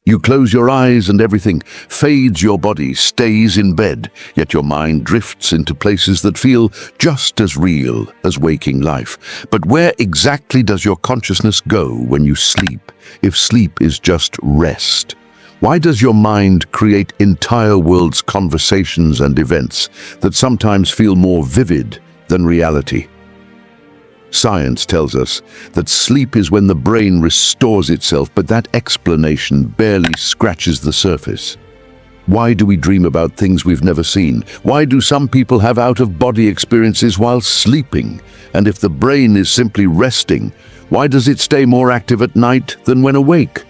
You close your eyes and everything fades, your body stays in bed, yet your mind drifts into places that feel just as real as waking life. But where exactly does your consciousness go when you sleep, if sleep is just rest? Why does your mind create entire worlds, conversations and events that sometimes feel more vivid than reality? Science tells us that sleep is when the brain restores itself, but that explanation barely scratches the surface. Why do we dream about things we've never seen? Why do some people have out-of-body experiences while sleeping? And if the brain is simply resting, why does it stay more active at night than when awake?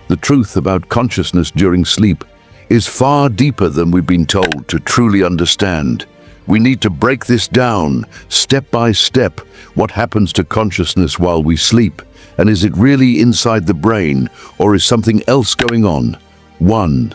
The truth about consciousness during sleep is far deeper than we've been told to truly understand. We need to break this down, step by step. What happens to consciousness while we sleep? And is it really inside the brain, or is something else going on? 1.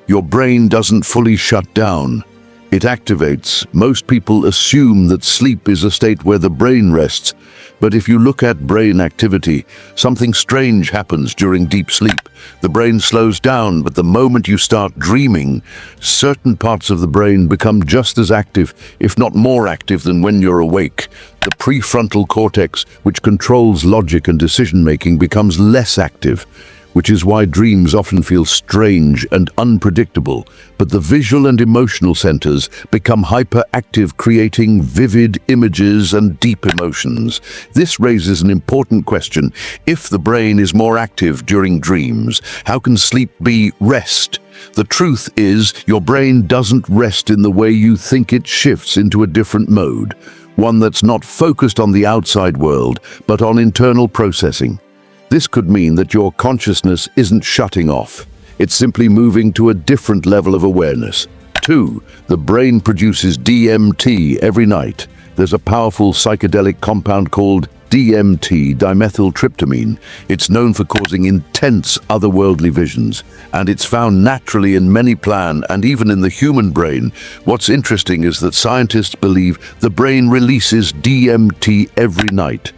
Your brain doesn't fully shut down. It activates. Most people assume that sleep is a state where the brain rests. But if you look at brain activity, something strange happens during deep sleep. The brain slows down, but the moment you start dreaming, certain parts of the brain become just as active, if not more active than when you're awake. The prefrontal cortex, which controls logic and decision-making, becomes less active, which is why dreams often feel strange and unpredictable, but the visual and emotional centers become hyperactive, creating vivid images and deep emotions. This raises an important question. If the brain is more active during dreams, how can sleep be rest? The truth is, your brain doesn't rest in the way you think. It shifts into a different mode, one that's not focused on the outside world, but on internal processing. This could mean that your consciousness isn't shutting off. It's simply moving to a different level of awareness. 2. The brain produces DMT every night. There's a powerful psychedelic compound called DMT, dimethyltryptamine. It's known for causing intense otherworldly visions, and it's found naturally in many plant and even in the human brain. What's interesting is that scientists believe the brain releases DMT every night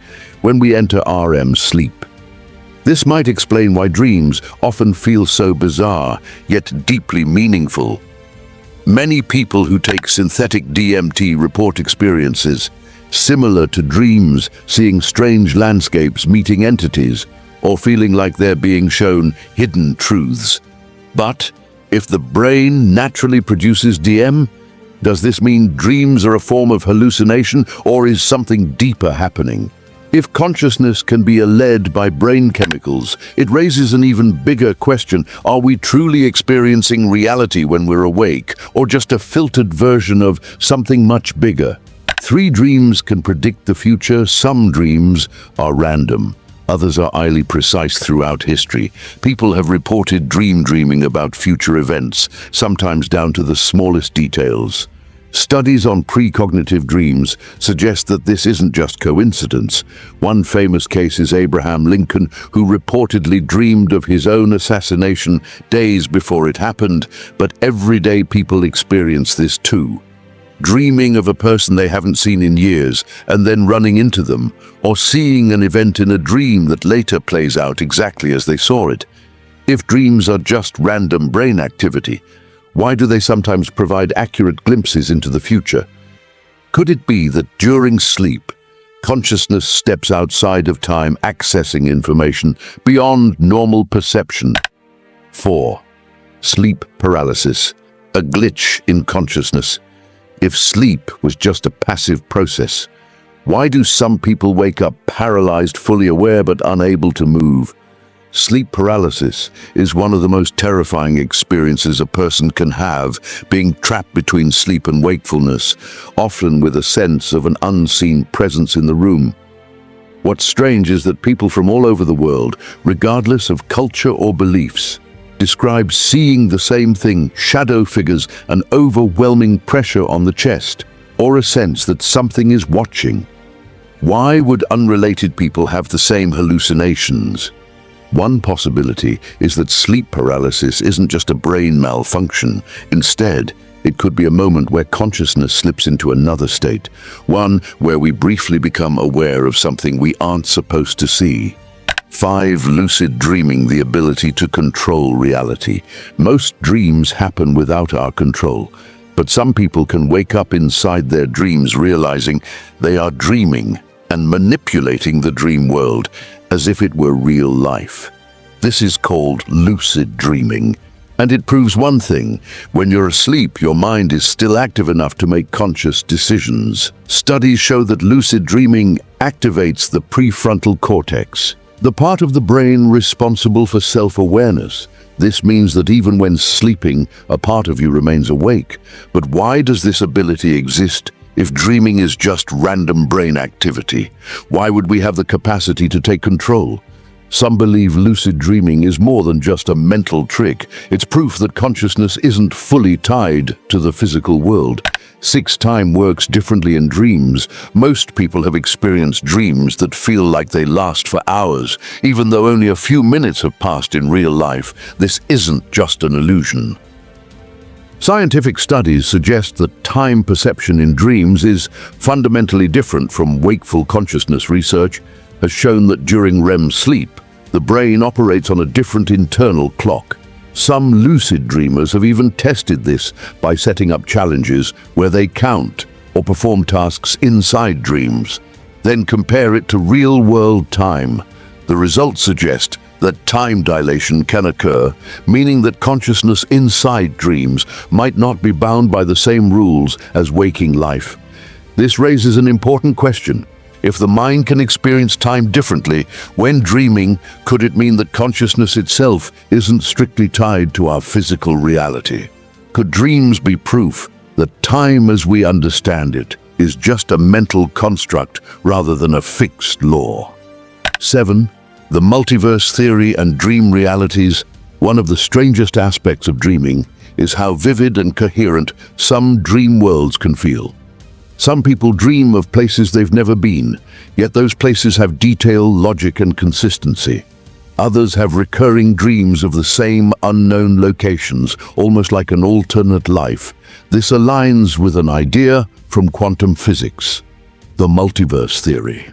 when we enter REM sleep. This might explain why dreams often feel so bizarre, yet deeply meaningful. Many people who take synthetic DMT report experiences similar to dreams, seeing strange landscapes, meeting entities, or feeling like they're being shown hidden truths. But if the brain naturally produces DM, does this mean dreams are a form of hallucination, or is something deeper happening? If consciousness can be led by brain chemicals, it raises an even bigger question. Are we truly experiencing reality when we're awake, or just a filtered version of something much bigger? 3. Dreams can predict the future. Some dreams are random. Others are highly precise. Throughout history, people have reported dreaming about future events, sometimes down to the smallest details. Studies on precognitive dreams suggest that this isn't just coincidence. One famous case is Abraham Lincoln, who reportedly dreamed of his own assassination days before it happened, but everyday people experience this too. Dreaming of a person they haven't seen in years and then running into them, or seeing an event in a dream that later plays out exactly as they saw it. If dreams are just random brain activity, why do they sometimes provide accurate glimpses into the future? Could it be that during sleep, consciousness steps outside of time, accessing information beyond normal perception? 4. Sleep paralysis, a glitch in consciousness. If sleep was just a passive process, why do some people wake up paralyzed, fully aware but unable to move? Sleep paralysis is one of the most terrifying experiences a person can have, being trapped between sleep and wakefulness, often with a sense of an unseen presence in the room. What's strange is that people from all over the world, regardless of culture or beliefs, describe seeing the same thing: shadow figures, an overwhelming pressure on the chest, or a sense that something is watching. Why would unrelated people have the same hallucinations? One possibility is that sleep paralysis isn't just a brain malfunction. Instead, it could be a moment where consciousness slips into another state, one where we briefly become aware of something we aren't supposed to see. 5. Lucid dreaming, the ability to control reality. Most dreams happen without our control, but some people can wake up inside their dreams realizing they are dreaming and manipulating the dream world as if it were real life. This is called lucid dreaming, and it proves one thing: when you're asleep, your mind is still active enough to make conscious decisions. Studies show that lucid dreaming activates the prefrontal cortex, the part of the brain responsible for self-awareness. This means that even when sleeping, a part of you remains awake. But why does this ability exist if dreaming is just random brain activity? Why would we have the capacity to take control? Some believe lucid dreaming is more than just a mental trick. It's proof that consciousness isn't fully tied to the physical world. 6. Time works differently in dreams. Most people have experienced dreams that feel like they last for hours, even though only a few minutes have passed in real life. This isn't just an illusion. Scientific studies suggest that time perception in dreams is fundamentally different from wakeful consciousness. Research has shown that during REM sleep, the brain operates on a different internal clock. Some lucid dreamers have even tested this by setting up challenges where they count or perform tasks inside dreams, then compare it to real-world time. The results suggest that time dilation can occur, meaning that consciousness inside dreams might not be bound by the same rules as waking life. This raises an important question. If the mind can experience time differently when dreaming, could it mean that consciousness itself isn't strictly tied to our physical reality? Could dreams be proof that time as we understand it is just a mental construct rather than a fixed law? 7. The multiverse theory and dream realities. One of the strangest aspects of dreaming is how vivid and coherent some dream worlds can feel. Some people dream of places they've never been, yet those places have detail, logic, and consistency. Others have recurring dreams of the same unknown locations, almost like an alternate life. This aligns with an idea from quantum physics, the multiverse theory.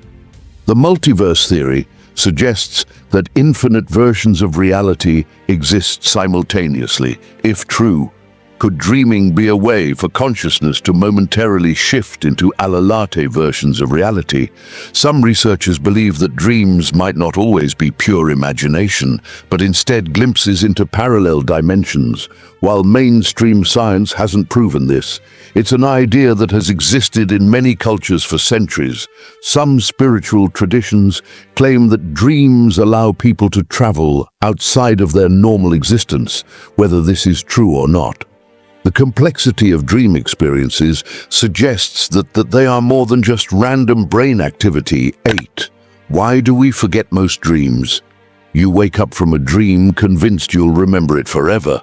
The multiverse theory suggests that infinite versions of reality exist simultaneously. If true, could dreaming be a way for consciousness to momentarily shift into alalate versions of reality? Some researchers believe that dreams might not always be pure imagination, but instead glimpses into parallel dimensions. While mainstream science hasn't proven this, it's an idea that has existed in many cultures for centuries. Some spiritual traditions claim that dreams allow people to travel outside of their normal existence, whether this is true or not. The complexity of dream experiences suggests that they are more than just random brain activity. 8. Why do we forget most dreams? You wake up from a dream convinced you'll remember it forever.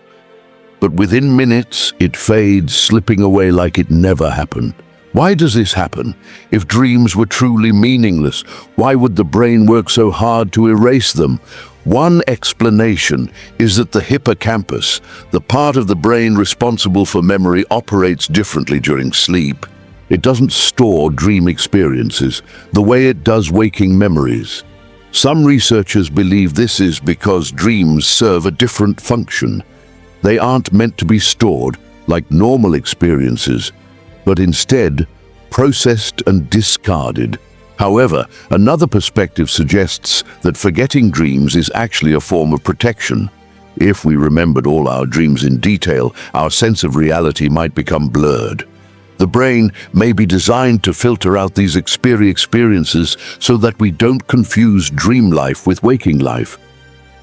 But within minutes, it fades, slipping away like it never happened. Why does this happen? If dreams were truly meaningless, why would the brain work so hard to erase them? One explanation is that the hippocampus, the part of the brain responsible for memory, operates differently during sleep. It doesn't store dream experiences the way it does waking memories. Some researchers believe this is because dreams serve a different function. They aren't meant to be stored like normal experiences, but instead processed and discarded. However, another perspective suggests that forgetting dreams is actually a form of protection. If we remembered all our dreams in detail, our sense of reality might become blurred. The brain may be designed to filter out these experiences so that we don't confuse dream life with waking life.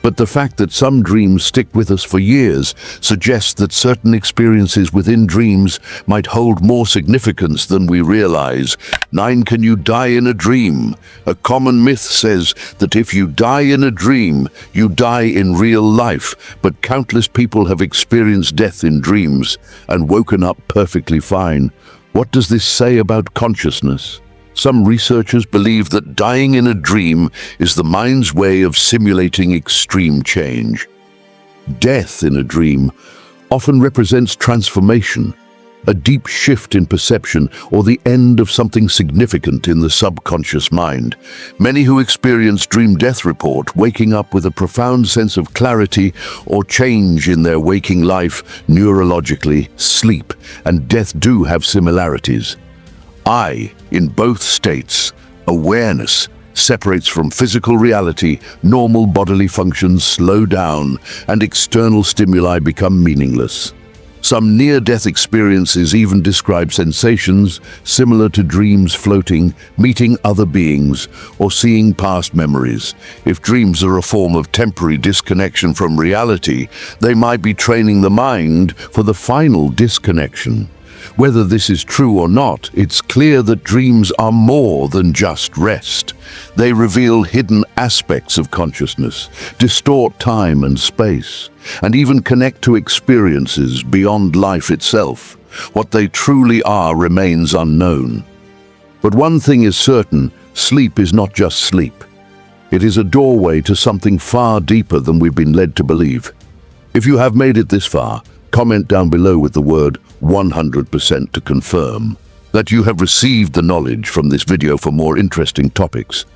But the fact that some dreams stick with us for years suggests that certain experiences within dreams might hold more significance than we realize. 9. Can you die in a dream? A common myth says that if you die in a dream, you die in real life, but countless people have experienced death in dreams and woken up perfectly fine. What does this say about consciousness? Some researchers believe that dying in a dream is the mind's way of simulating extreme change. Death in a dream often represents transformation, a deep shift in perception, or the end of something significant in the subconscious mind. Many who experience dream death report waking up with a profound sense of clarity or change in their waking life. Neurologically, sleep and death do have similarities. In both states, awareness separates from physical reality, normal bodily functions slow down, and external stimuli become meaningless. Some near-death experiences even describe sensations similar to dreams floating, meeting other beings, or seeing past memories. If dreams are a form of temporary disconnection from reality, they might be training the mind for the final disconnection. Whether this is true or not, it's clear that dreams are more than just rest. They reveal hidden aspects of consciousness, distort time and space, and even connect to experiences beyond life itself. What they truly are remains unknown. But one thing is certain: sleep is not just sleep. It is a doorway to something far deeper than we've been led to believe. If you have made it this far, comment down below with the word 100% to confirm that you have received the knowledge from this video. For more interesting topics,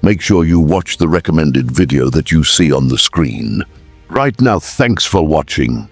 make sure you watch the recommended video that you see on the screen right now. Thanks for watching.